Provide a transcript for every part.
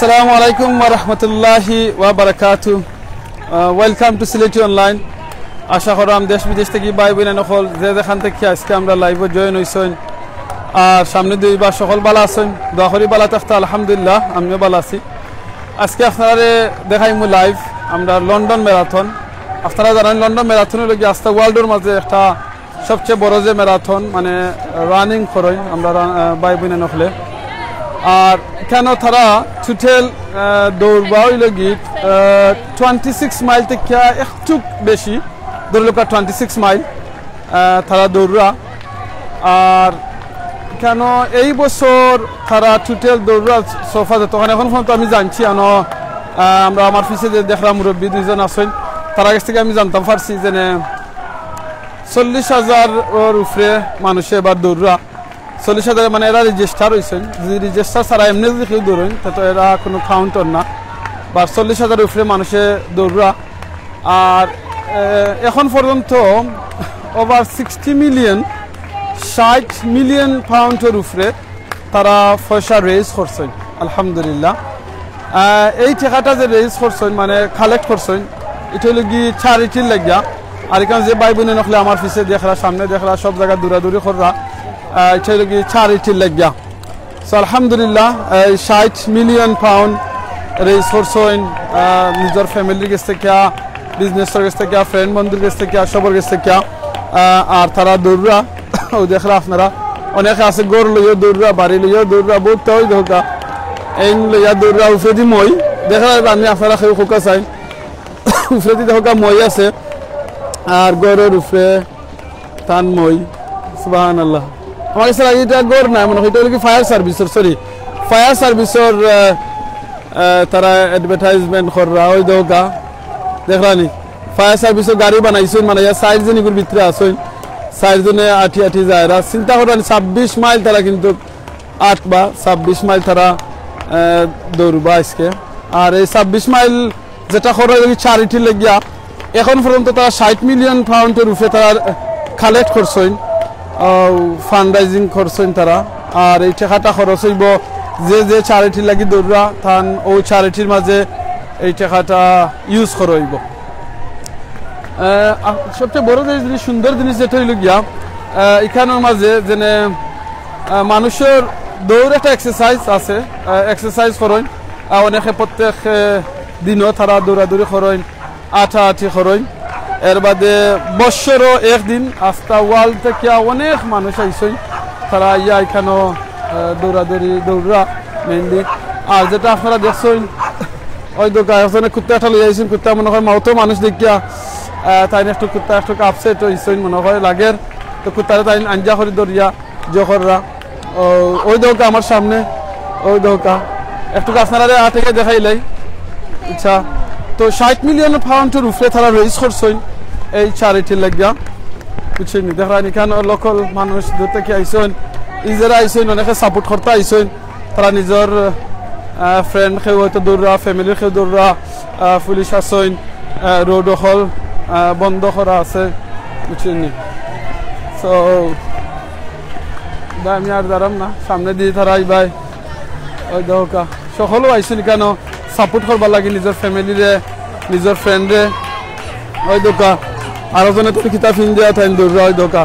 Assalamu alaikum wa rahmatullahi wa barakatuh. Welcome to Sylheti Online. আশা করাম দেশ বিদেশ থেকে ভাই বোন নকল যে যেখান থেকে আজকে আমরা লাইভে জয়েন হইছেন আর সামনে দুইবার সকল ভালো আছেন দোয়া করি ভালো থাকতে আলহামদুলিল্লাহ আমিও ভালো আছি আজকে আপনারা দেখাইমু লাইভ আমরা লন্ডন ম্যারাথন আপনারা জানেন লন্ডন ম্যারাথনের লাগি আজকে ওয়ার্ল্ডের মাঝে একটা সবচেয়ে বড় যে ম্যারাথন মানে রানিং করেন আমরা ভাই বোন নকলে আর কেন তারা টোটাল দৌড়বা হইল কি 26 মাইল থেকে একটু বেশি দৌড়লোকা 26 মাইল তারা দৌড়া আর কেন এই বছর তারা টোটাল দৌড়া সোফা তখন এখন পর্যন্ত আমি জানছি আমরা আমার পিছিয়ে যে দেখলাম মুরব্বী দুইজন আছেন তার কাছ থেকে আমি জানতাম পারছি যে 40,000 উপরে মানুষে এবার দৌড়া 40,000 মানে এরা রেজিস্টার হয়েছেন যদি রেজিস্টার ছাড়া এমনি যদি কেউ দৌড়েন তো এরা কোনো কাউন্টার না বা 40,000 উপরে মানুষে দৌড়া আর এখন পর্যন্ত ওভার 60 মিলিয়ন 60 মিলিয়ন পাউন্ডের উপরে তারা পয়সা রেজ করছেন আলহামদুলিল্লাহ এই টাকাটা যে রেজ করছেন মানে কালেক্ট করছেন এটা হলো কি চ্যারিটির লাগিয়া আর এখানে যে ভাই বোন নকলে আমার পিছে দেখরা সামনে দেখরা সব জায়গা দৌড়াদৌড়ি করা এটা হলো কি চ্যারিটির লাগিয়া সো আলহামদুলিল্লাহ 60 মিলিয়ন পাউন্ড রেজ করছেন নিজের ফ্যামিলির কাছ থেকে বিজনেসের কাছ থেকে ফ্রেন্ড বন্ধুর কাছ থেকে সবার কাছ থেকে আর তারা দৌড়া ও দেখরা আপনারা অনেকে আছে গড় লইয়া দৌড়া বাড়ি লইয়া দৌড়া বহুত ওই দেখা এই লইয়া দৌড়া উফরেদি মই দেখা আমি আপনারা কেউ খোকা চাই উফরেদি দেখা মই আছে আর গড়ের উপরে টান মই সুবহানাল্লাহ আমার কাছে এটা গড় না মনে হয় এটা কি ফায়ার সার্ভিসের সরি ফায়ার সার্ভিসের তারা অ্যাডভার্টাইজমেন্ট করা ওই দেখা দেখলানি ফায়ার সার্ভিসের গাড়ি বানাইছেন মানে সাইড জনিগুর ভিতরে আছেন সাইড জনে আঠি আঠি যায় চিন্তা করেন 26 মাইল তারা কিন্তু 8 বা 26 মাইল তারা দৌড়বা আজকে আর এই 26 মাইল যেটা করে চ্যারিটি লাগিয়া এখন পর্যন্ত তারা 60 মিলিয়ন পাউন্ডের উপরে তারা কালেক্ট করছেন ফান্ডরাইজিং করছেন তারা আর এই টাকাটা খরচ হইব যে চ্যারিটি লাগি দৌড়া তান ও চ্যারিটির মাঝে এই টাকাটা ইউজ করা হইব সবচেয়ে বড় জিনিস সুন্দর জিনিস যেটা হইল গিয়া এখানের মাঝে যেনে মানুষের দৌড় একটা এক্সারসাইজ আছে এক্সারসাইজ করেন অনেকে প্রত্যেক দিনও তারা দৌড়াদৌড়ি করেন আঠি করেন এর বাদে বছরও একদিন আস্তা ওয়ার্ল্ড থেকে অনেক মানুষ আইসেন তারা ইয়া এখানেও দৌড়া মেইনলি আর যেটা আপনারা দেখছেন ওই দোকানে কুত্তাটা লই আইসেন কুত্তা মনে হয় মাউতো মানুষ দেখিয়া তাই একটু কুত্তা একটু আপসেট হইসেন মনে হয় লাগের তো কুত্তারা তাই আঞ্জা করে দরিয়া জখররা ওই দোকা আমার সামনে ওই দোকা একটু আপনারা থেকে দেখাইলাই আচ্ছা তো 60 মিলিয়ন পাউন্ডের উপরে তারা রেজ করছেন এই চ্যারিটির লাগিয়া বুঝছেন দেখেন এখানে লোকাল মানুষ দূর থেকে আইসেন ইজারা আইসেন অনেকে সাপোর্ট করতে আইসেন তারা নিজের ফ্রেন্ড কেউ হয়তো দৌড়া ফ্যামিলির কেউ দৌড়া পুলিশ আছেন রোড হল বন্ধ করা আছে বুঝছেন সো আমি আর দাঁড়াম না সামনে দিয়ে তারা আইবাই ওই দোকা সকলেও আইসেন কেন সাপোর্ট করবার লাগে নিজের ফ্যামিলিরে নিজের ফ্রেন্ডরে ওই দোকা আরো জনে তো কিতাব ইন্ডিয়া তাই দৌড়া ওই দোকা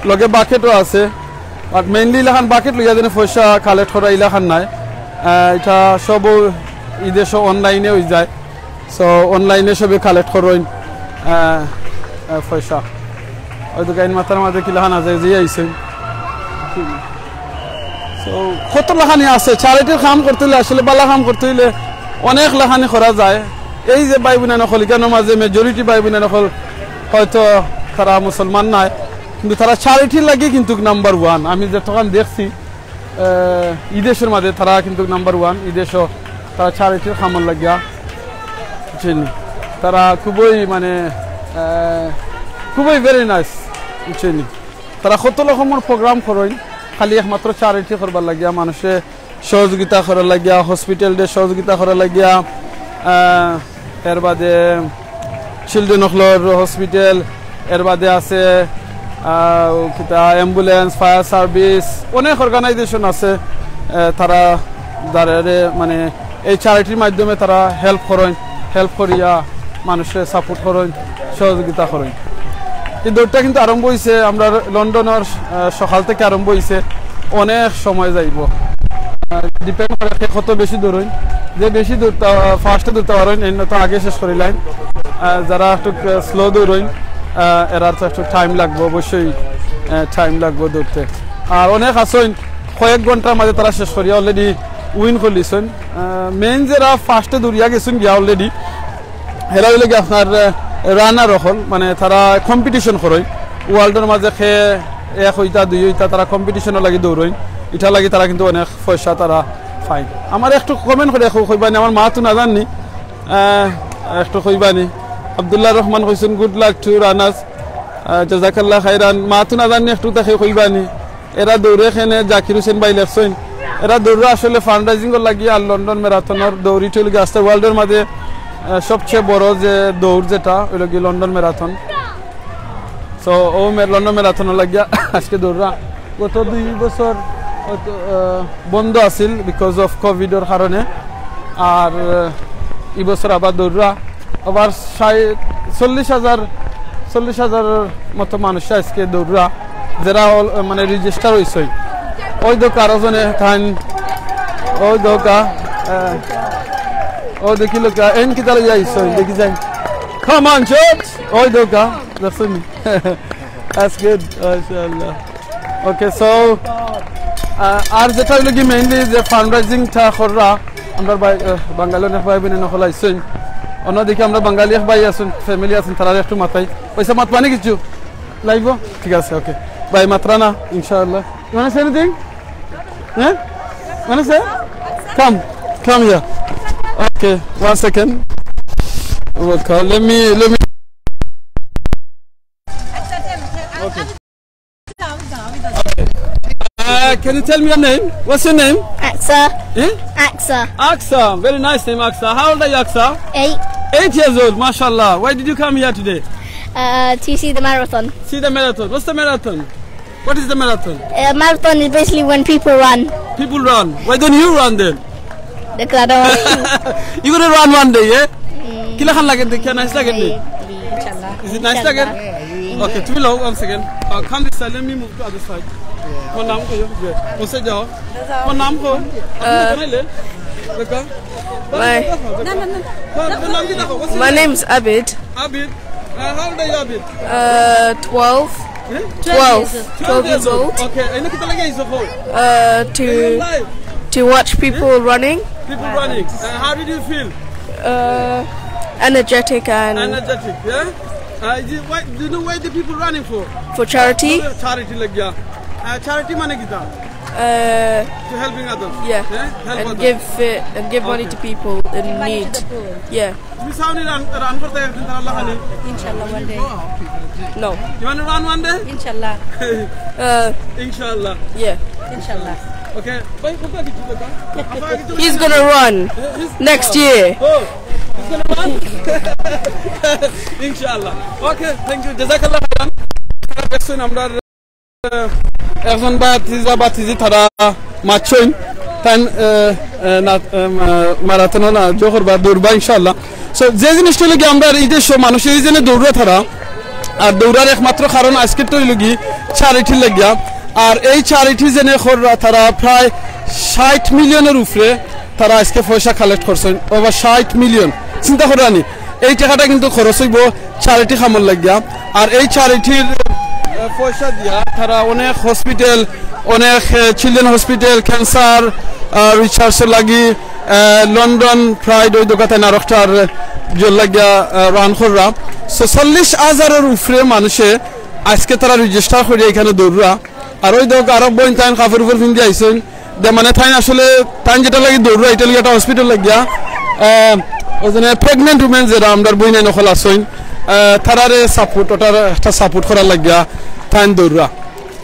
লগে বাকেটও আছে বাট মেইনলি এলাকান বাকেট লইয়া যেন পয়সা কালেক্ট করা এলাকান নাই এটা সব ঈদে সব অনলাইনে হয়ে যায় সো অনলাইনে সবে কালেক্ট করেন পয়সা ওই দোকান মাথার মাঝে কি লেখান আছে যে আইসেন সো কত লেখানি আছে চ্যারিটির কাম করতে হলে আসলে বালা কাম করতে হইলে অনেক লেখানি করা যায় এই যে ভাই বোনা নকল এখানের মাঝে মেজরিটি ভাই বোনা নকল হয়তো তারা মুসলমান নাই কিন্তু তারা চ্যারিটির লাগে কিন্তু নাম্বার 1 আমি যে তখন দেখছি ঈদেশের মাঝে তারা কিন্তু নাম্বার 1 ঈদেশও তারা চ্যারিটির কামন লাগিয়া বুঝছেন তারা খুবই মানে খুবই ভেরি নাইস বুঝছেন তারা কত রকমের প্রোগ্রাম করেন খালি একমাত্র চ্যারিটি করবার লাগিয়া মানুষে সহযোগিতা করার লাগিয়া হসপিটাল ডে সহযোগিতা করার লাগিয়া এর বাদে চিলড্রেন হলর হসপিটাল এর বাদে আছে অ্যাম্বুলেন্স ফায়ার সার্ভিস অনেক অর্গানাইজেশন আছে তারা দাঁড়ারে মানে এই চ্যারিটির মাধ্যমে তারা হেল্প করিয়া মানুষের সাপোর্ট করেন, সহযোগিতা করেন। এই দৌড়টা কিন্তু আরম্ভ হয়েছে আমরা লন্ডনের সকাল থেকে আরম্ভ হয়েছে, অনেক সময় যাইব, ডিপেন্ড করে কত বেশি দৌড়ইন, যে বেশি দৌড়তে ফার্স্টে দৌড়তে পারেন এর তো আগে শেষ করিলেন, যারা একটু স্লো দৌড়ইন এরা তো একটু টাইম লাগবে, অবশ্যই টাইম লাগবে দৌড়তে। আর অনেক আসেন কয়েক ঘন্টার মাঝে তারা শেষ করিয়া অলরেডি উইন করলিছেন। মেইন যারা ফার্স্টে দৌড়িয়া গেছেন গিয়া অলরেডি এরা হইলে গিয়ে আপনার রানার হল, মানে তারা কম্পিটিশন করেন ওয়ার্ল্ডের মাঝে খেয়ে 1 হইতা 2 হইতা তারা কম্পিটিশনের লাগি দৌড়েন, এটা লাগি তারা কিন্তু অনেক পয়সা তারা পায়। আমার একটু কমেন্ট করে কইবানি, আমার মা তো না জাননি, একটু কইবানি। আব্দুল্লাহ রহমান কইছেন গুড লাক টু রানার্স, জাজাকাল্লাহ খাইরান। মা তো না জাননি, একটু তাকে কইবানি। এরা দৌড়ে খেনে জাকির হোসেন ভাই লেখছেন, এরা দৌড়ে আসলে ফান্ডরাইজিং লাগিয়ে আর লন্ডন ম্যারাথনের দৌড়ি চলে গিয়ে আসতে ওয়ার্ল্ডের মাঝে সবচেয়ে বড় যে দৌড় যেটা ওই কি লন্ডন ম্যারাথন। সো ও লন্ডন ম্যারাথন লাগিয়া আজকে দৌড়রা গত 2 বছর বন্ধ আছিল বিকজ অফ কোভিডের কারণে, আর এই বছর আবার দৌড়রা আবার 40,000 মতো মানুষ আজকে দৌড়রা যারা মানে রেজিস্টার হয়েছে। ওই দোকা আরো জনে থান, ওই দোকা ও দেখি লোক এন কি তাহলে যাইছো দেখি যাই, come on George, ওই দোকা that's me that's good mashallah. Okay, so আর যেটা হলো কি মেইনলি যে ফান্ডরাইজিং টা কররা আমরা বাঙালির ভাই বোন নকল আইছেন, অন্যদিকে আমরা বাঙালি ভাই আছেন, ফ্যামিলি আছেন, তারা একটু মাথায় পয়সা মাত পানি কিছু লাগবো, ঠিক আছে ওকে ভাই মাত্রা না ইনশাআল্লাহ। You want to say anything? Yeah? Want to say? Come here. Okay, 1 second. Okay, let me. Okay. Can you tell me your name? What's your name? Aksa. Eh? Aksa. Aksa. Very nice name, Aksa. How old are you, Aksa? 8. 8 years old, mashallah. Why did you come here today? To see the marathon. See the marathon. What's the marathon? What is the marathon? Marathon is basically when people run. People run. Why don't you run then? Because I don't. You're gonna run one day, yeah? Kila khan lage dekhiya, nice lage nahi? Inshallah. Is it nice lage? Okay, to below, 1 second. Come this side, let me move to other side. What naam ko? Usse jao. What naam ko? My name's Abid. Abid. How old are you, Abid? 12. 12 years old. Okay, aina kita lage iso ko? To watch people running. People running. How did you feel? Energetic and Energetic, yeah? Do you know why the people running for? for charity. Charity lagya. Charity mane kita? To helping others. Yeah. Help And others. give money to people in need. Yeah. You sound run korte hai din Allah khani. Inshallah one day. No. You want to run one day? Inshallah. Inshallah. Yeah. Inshallah. Okay. Bhai kuka kichu leka? He's gonna run next year. Oh. He's gonna run? Inshallah. Okay, thank you. Jazakallah khairan. Question আমরা এখন বাতিজি তারা মাছইন তান marathon না জোহর বা দৌড়বা ইনশাআল্লাহ। So যে জিনিসটা লাগি আমরা এই যে মানুষের এই জন্য দৌড়া তারা আর দৌড়ার একমাত্র কারণ আজকে তো লগি চ্যারিটি লাগিয়া, আর এই চ্যারিটি জেনে খররা তারা প্রায় 60 মিলিয়নের উপরে তারা আজকে পয়সা কালেক্ট করছেন, ওভার 60 মিলিয়ন। চিন্তা করানি এই টাকাটা কিন্তু খরচ হইব চ্যারিটি খামর লাগিয়া, আর এই চ্যারিটির পয়সা দিয়া তারা অনেক হসপিটাল, অনেক চিলড্রেন হসপিটাল, ক্যান্সার রিসার্চ লাগি লন্ডন প্রায় ওই দোকানে আরেকটার জল লাগিয়া রান কররা। 40,000-এর উপরে মানুষে আজকে তারা রেজিস্টার করে এখানে দৌড়রা, আর ওই দোক আরব বইন তাই কাপড় উপর ফিন্দি আইসেন মানে তাই আসলে তাই যেটা লাগি দৌড়রা এটা লাগে একটা হসপিটাল লাগিয়া ওই জন্য প্রেগনেন্ট উমেন যারা আমরা বই নাই নকল আসেন তারারে সাপোর্ট ওটার একটা সাপোর্ট করার লাগিয়া তাই দৌড়রা।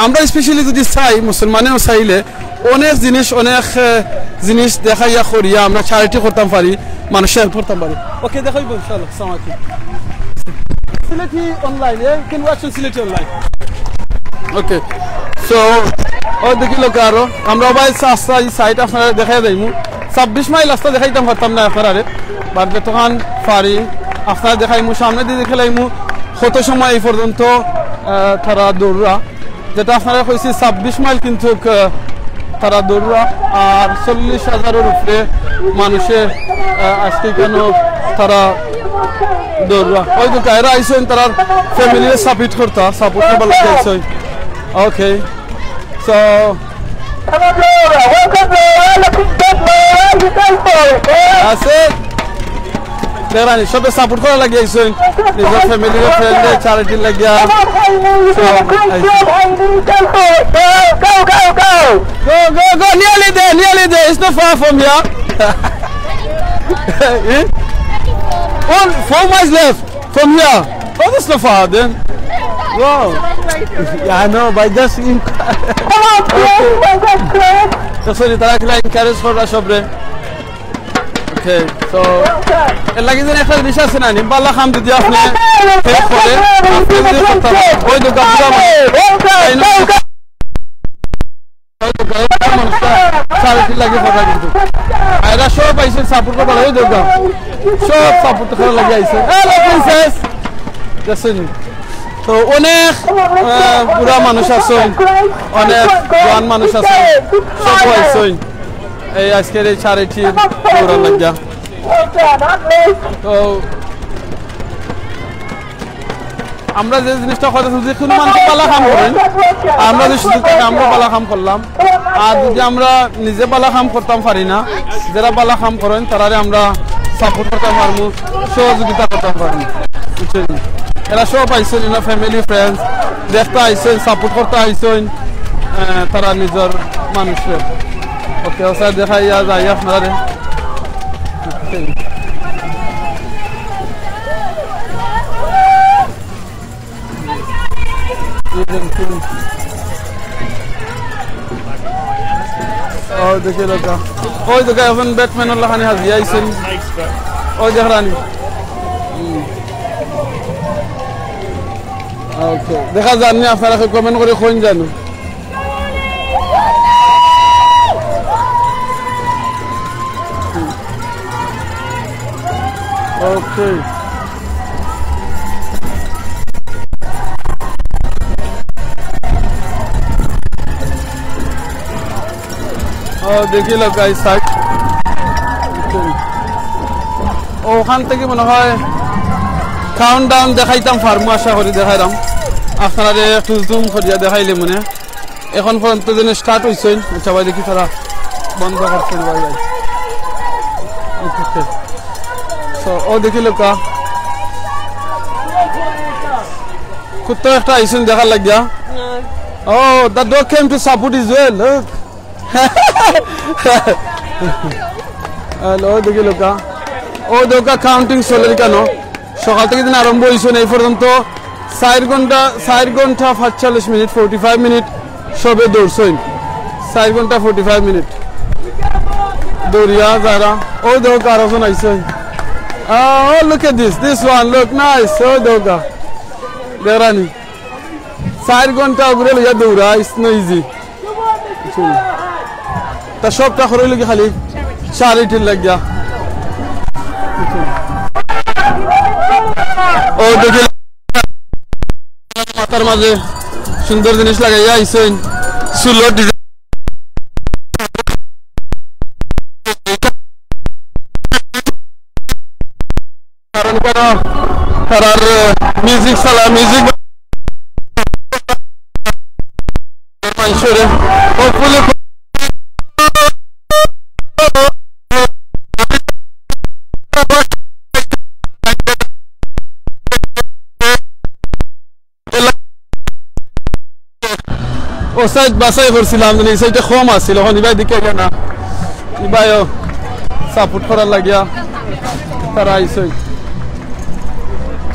আমরা স্পেশালি যদি চাই মুসলমানেও চাইলে অনেক জিনিস দেখাইয়া করিয়া আমরা চ্যারিটি করতাম পারি, মানুষের হেল্প করতাম পারি। ওকে দেখাইব ইনশাআল্লাহ। আসসালামু আলাইকুম। Sylheti online, you can watch on Sylheti online. Okay, so ও দেখি লোক আরো আমরা ভাই সাইট আপনারা দেখাই দেইমু 26 মাইল রাস্তা দেখাইতাম পারতাম না আপনারা বাট যতক্ষণ পারি আপনারা দেখাইমু সামনে দিয়ে দেখাইমু কত সময় এই পর্যন্ত তারা দৌড়া যেটা আপনারা কইছি 26 মাইল কিন্তু তারা দৌড়া আর 40,000-এর উপরে মানুষের আজকে কেন তারা দৌড়া ওই তো কায়রা আইসেন তারা ফ্যামিলির সাপোর্ট করবার লাগে আইসেন ওকে সো আছে দেরানি সবে সাপোর্ট করা লাগে আইসেন নিজের ফ্যামিলির ফ্রেন্ডে চ্যারিটি লাগিয়া go nearly there it's not far from here 4 miles left from here oh that's not far then wow yeah I know but just sorry তারা কি encourage করা সবরে okay so এর লাগি যেন একটা জিনিস আছে না নিবালা খাম যদি আপনি ফেস করে আপনি যদি করতে ওই তো গাবলা চারিটি লাগে পড়া কিন্তু এরা সব আইসে সাপোর্ট করতে ওই তো সব সাপোর্ট করা লাগে আইসে হ্যালো প্রিন্সেস দেখছেন তো অনেক বুড়া মানুষ আছে অনেক জওয়ান মানুষ আছে সব আইসে এই আজকের এই চারিটি পুরো লাগা তো আমরা যে জিনিসটা কথা যে কোনো মানুষ পালা কাম করেন আমরা যে শুধু আমরা পালা কাম করলাম আর যদি আমরা নিজে পালা কাম করতাম পারি না যারা পালা কাম করেন তারারে আমরা সাপোর্ট করতে পারবো সহযোগিতা করতে পারবো বুঝছেন এরা সব আইসেন না ফ্যামিলি ফ্রেন্ডস দেখতে আইসেন সাপোর্ট করতে আইসেন তারা নিজের মানুষের ওকে ওসা দেখাইয়া যাই আপনারা ওই দেখে লোকা ওই দেখে এখন ব্যাটম্যান লাখানি হাজিয়া আইছেন ওই দেখরানি ওকে দেখা জানি আপনারা কমেন্ট করে কোন জানো ওকে দেখি লোক ওখান থেকে মনে হয় কাউন্ট ডাউন দেখাইতাম ফার্মু আশা করি দেখাইলাম আপনারা একটু জুম করিয়া দেখাইলে মনে এখন পর্যন্ত যেন স্টার্ট হয়েছেন সবাই দেখি তারা বন্ধ করছেন ভাই ভাই ও দেখি লোকা কুত্তা একটা আইসেন দেখার লাগিয়া ও the dog came to support is well look hello দেখি লোকা ও দোকা কাউন্টিং চলে কেন সকাল থেকে দিন আরম্ভ হয়েছে এই পর্যন্ত 4 ঘন্টা 45 মিনিট 45 মিনিট সবে দৌড়ছেন 4 ঘন্টা 45 মিনিট দৌড়িয়া যারা ও দোকা আরো আইসেন oh look at this one look nice oh doga derani 4 ঘন্টা ঘুরে লইয়া দৌড়া ইটস নো ইজি তা সবটা করে লাগি খালি চারিটি লাগিয়া ও দেখি মাথার মাঝে সুন্দর জিনিস লাগাইয়া আইছেন সুলো কারণ তার মিউজিক চালা মিউজিক মানুষের হপফুলি ও সাইড বাসাই করছিলাম এই সাইডে কম আসছিল এখন ইবাই দিকে না ইবাইও সাপোর্ট করার লাগিয়া তারা আইসে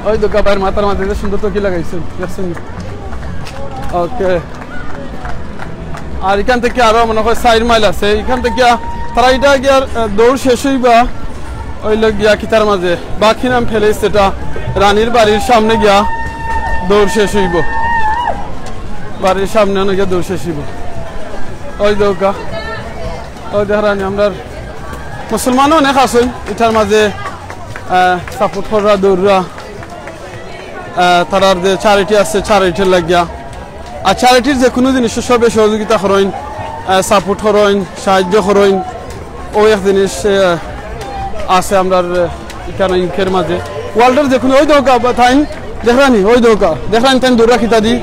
ওই দোকা বাইর মাথার মাঝে সুন্দর তো কি লাগাইছেন দেখছেন ওকে আর এখান থেকে আরো মনে হয় 4 মাইল আছে এখান থেকে তারা এটা গিয়া দৌড় শেষ হইবা ওই লোক গিয়া কিতার মাঝে বাকি নাম ফেলে সেটা রানীর বাড়ির সামনে গিয়া দৌড় শেষ হইব বাড়ির সামনে গিয়া দৌড় শেষ হইব ওই দোকা ওই দেখ রানী আমরা মুসলমানও অনেক আছেন এটার মাঝে সাপোর্ট করা দৌড়রা তারার যে চ্যারিটি আছে চ্যারিটির লাগিয়া আর চ্যারিটির যে কোনো জিনিস সবে সহযোগিতা করেন সাপোর্ট করেন সাহায্য করেন ও এক জিনিস আছে আমরা এখানে ইউকের মাঝে ওয়ার্ল্ডের যে কোনো ওই দৌকা তাই দেখরানি ওই দৌকা দেখরানি তাই দৌড়া খিতা দি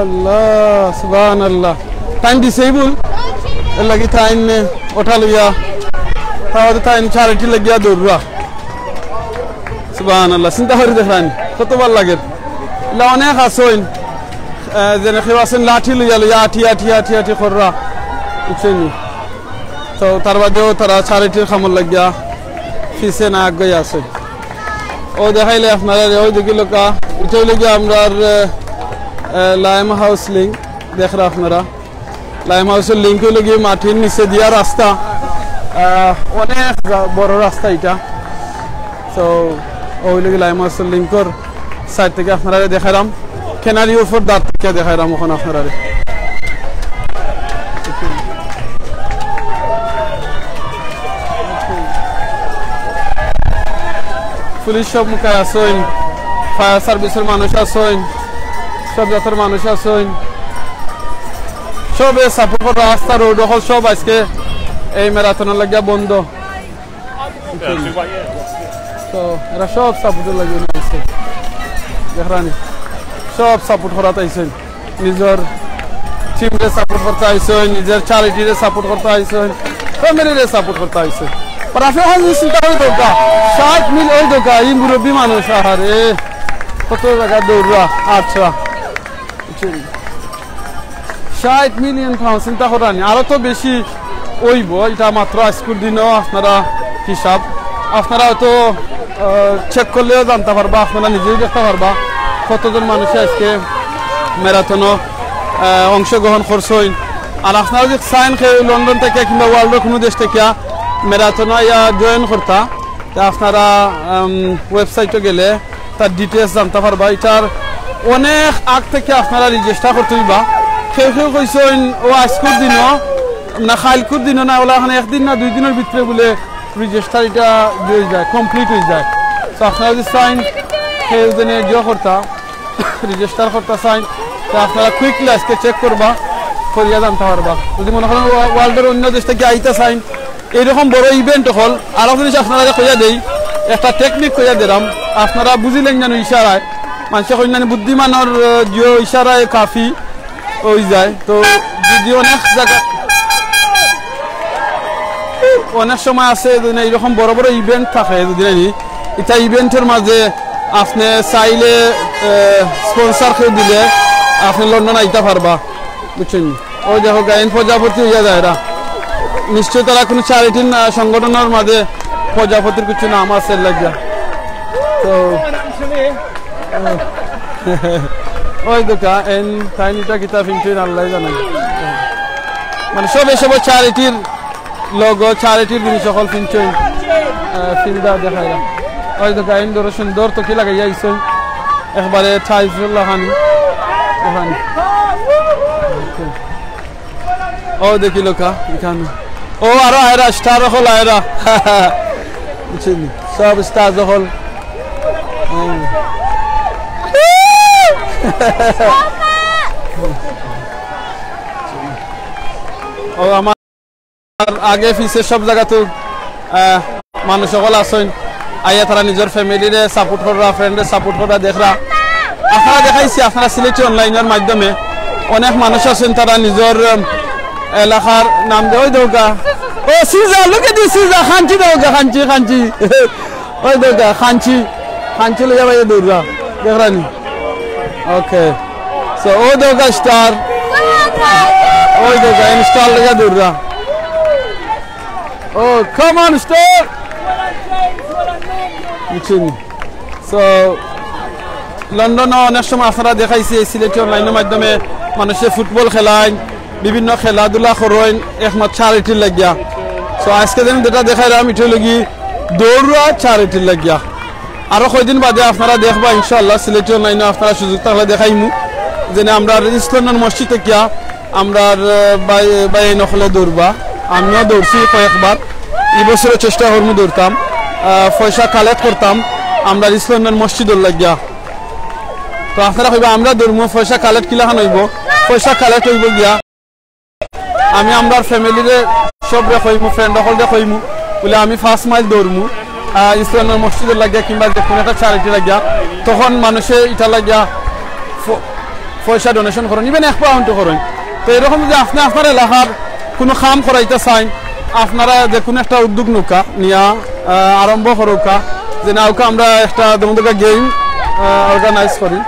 আল্লাহ সুবহানাল্লাহ টাইম ডিসেবল এর লাগি টাইম ওঠা লইয়া তাহলে টাইম চ্যারিটি লাগিয়া দৌড়া সুবহানাল্লাহ চিন্তা করে দেখরানি কত ভালো লাগে অনেক আসেন যেন কেউ আছেন লাঠি লইয়া লইয়া আঠি আঠি আঠি আঠি কররা বুঝছেন তো তার বাদেও তারা চ্যারিটির খামর লাগিয়া ফিসে না আগে আছে ও দেখাইলে আপনারা ওই দেখি লোকা উঠে লেগে আমরা লাইম হাউস লিঙ্ক দেখরা আপনারা লাইম হাউসের লিঙ্ক লেগে মাটির নিচে দিয়া রাস্তা অনেক বড় রাস্তা এটা তো ওই লেগে লাইম হাউসের লিঙ্কর সাইড থেকে আপনারা দেখাইলাম কেনারি উপর দাঁত থেকে দেখাইলাম ওখানে আপনারা পুলিশ সব মুখে আসেন ফায়ার সার্ভিসের মানুষ আসেন সব জাতের মানুষ আসেন সব সাপোর্ট করা রাস্তা রোড সব আজকে এই ম্যারাথনের লাগিয়া বন্ধ তো এরা সব সাপোর্টের লাগিয়ে নিয়েছে দেখরানি সব সাপোর্ট করাতে আইসেন নিজের টিমরে সাপোর্ট করতে আইসেন নিজের চ্যারিটিরে সাপোর্ট করতে আইসেন ফ্যামিলিরে সাপোর্ট করতে আইসেন রাফে হাজি চিন্তা করে দৌকা 60 মিল ওই দৌকা এই মুরব্বী মানুষ আহারে কত জায়গা দৌড়া আচ্ছা 60 মিলিয়ন পাউন্ড চিন্তা করানি আরো তো বেশি ওইব এটা মাত্র আজকের দিনও আপনারা হিসাব আপনারা হয়তো চেক করলেও জানতে পারবা আপনারা নিজেই দেখতে পারবা কতজন মানুষ আজকে ম্যারাথনও অংশগ্রহণ করছেন আর আপনারা যদি চাইন লন্ডন থেকে কিংবা ওয়ার্ল্ডের কোনো দেশ থেকে ম্যারাথন জয়েন করতা তা আপনারা ওয়েবসাইটে গেলে তার ডিটেলস জানতে পারবা এটার অনেক আগ থেকে আপনারা রেজিস্টার করতে হইবা কেউ কেউ কইছেন ও আজকের দিনও না কালকের দিনও না ওলা এখানে একদিন না 2 দিনের ভিতরে বলে রেজিস্টার এটা হয়ে যায় কমপ্লিট হয়ে যায় তো আপনারা যদি চাইন কেউ যেন জিও করতা রেজিস্টার করতে চাইন তা আপনারা কুইকলি আজকে চেক করবা করিয়া জানতে পারবা যদি মনে করেন ওয়ার্ল্ডের অন্য দেশ থেকে আইতে চাইন এইরকম বড় ইভেন্ট হল আরো জিনিস আপনারা কইয়া দেই একটা টেকনিক কইয়া দিলাম আপনারা বুঝিলেন জানো ইশারায় মানুষ কইলেন বুদ্ধিমানের যে ইশারায় কাফি হয়ে যায় তো যদি অনেক জায়গা অনেক সময় আছে এইরকম বড় বড় ইভেন্ট থাকে যদি এটা ইভেন্টের মাঝে আপনি চাইলে স্পন্সর করে দিলে আপনি লন্ডন আইতে পারবা বুঝছেন ওই দেখো গায়ন প্রজাপতি হইয়া যায় এরা নিশ্চয় তারা কোনো চ্যারিটি সংগঠনের মাঝে প্রজাপতির কিছু নাম আছে লাগিয়া তো ওই দোকা এন টাইনিটা কিতাব কিন্তু আল্লাহ জানেন মানে সব এসব চ্যারিটির লোগো চ্যারিটির জিনিস সকল কিনছেন ফিল্ডা দেখাইলাম ওই দোকা এন ধরো সুন্দর তো কি লাগাইয়া আইসেন একবারে ঠাইফুল্লাহ খানি ওখানে ও দেখি লোকা এখানে ও আরো আয়রা স্টার হল আয়রা বুঝছেন সব স্টার হল ও আমার আগে পিছে সব জায়গাতে মানুষ সকল আসেন আইয়া তারা নিজের ফ্যামিলিরে সাপোর্ট করা ফ্রেন্ডে সাপোর্ট করা দেখরা আপনারা দেখাইছি আপনারা সিলেটি অনলাইনের মাধ্যমে অনেক মানুষ আছেন তারা নিজের এলাকার নাম দেওয়া দৌকা ও সিজা লুকে দি সিজা খাঞ্চি দৌকা খাঞ্চি খাঞ্চি ওই দৌকা খাঞ্চি খাঞ্চি লইয়া ভাই দৌড়া দেখরানি ওকে সো ও দৌকা স্টার ওই দৌকা ইনস্টল লইয়া দৌড়া ও কাম অন স্টার বুঝছেন সো লন্ডনে অনেক সময় আপনারা দেখাইছি সিলেটি অনলাইনের মাধ্যমে মানুষের ফুটবল খেলায় বিভিন্ন খেলাধুলা করেন একমাত্র চ্যারিটির লাগিয়া সো আজকে যেটা দেখাইলাম এটা লাগি দৌড়া চ্যারিটির লাগিয়া আরো কয়দিন বাদে আপনারা দেখবা ইনশাআল্লাহ সিলেটি অনলাইনে আপনারা সুযোগ থাকলে দেখাইমু যে আমরা ইস্ট লন্ডন মসজিদ থেকে আমরা বাই নখলে দৌড়বা আমিও দৌড়ছি কয়েকবার এই বছরে চেষ্টা করবো ধরতাম পয়সা কালেক্ট করতাম আমরা ইসলামের মসজিদের লাগিয়া তো আপনারা কইবা আমরা ধর্ম পয়সা কালেক্ট কিলাখান হইব পয়সা কালেক্ট হইব গিয়া আমি আমরা ফ্যামিলিরে সব কইমু ফ্রেন্ড সকলরে কইমু বলে আমি 5 মাইল দৌড়মু ইসলামের মসজিদের লাগিয়া কিংবা যে কোনো একটা চ্যারিটি লাগিয়া তখন মানুষে এটা লাগিয়া পয়সা ডোনেশন করেন ইভেন 1 পাউন্ড করেন তো এরকম যদি আপনি আপনার এলাকার কোনো কাম করাইতে চান আপনারা যে কোনো একটা উদ্যোগ নৌকা নিয়া আরম্ভ করুকা যে নৌকা আমরা একটা দমদকা গেম অর্গানাইজ করি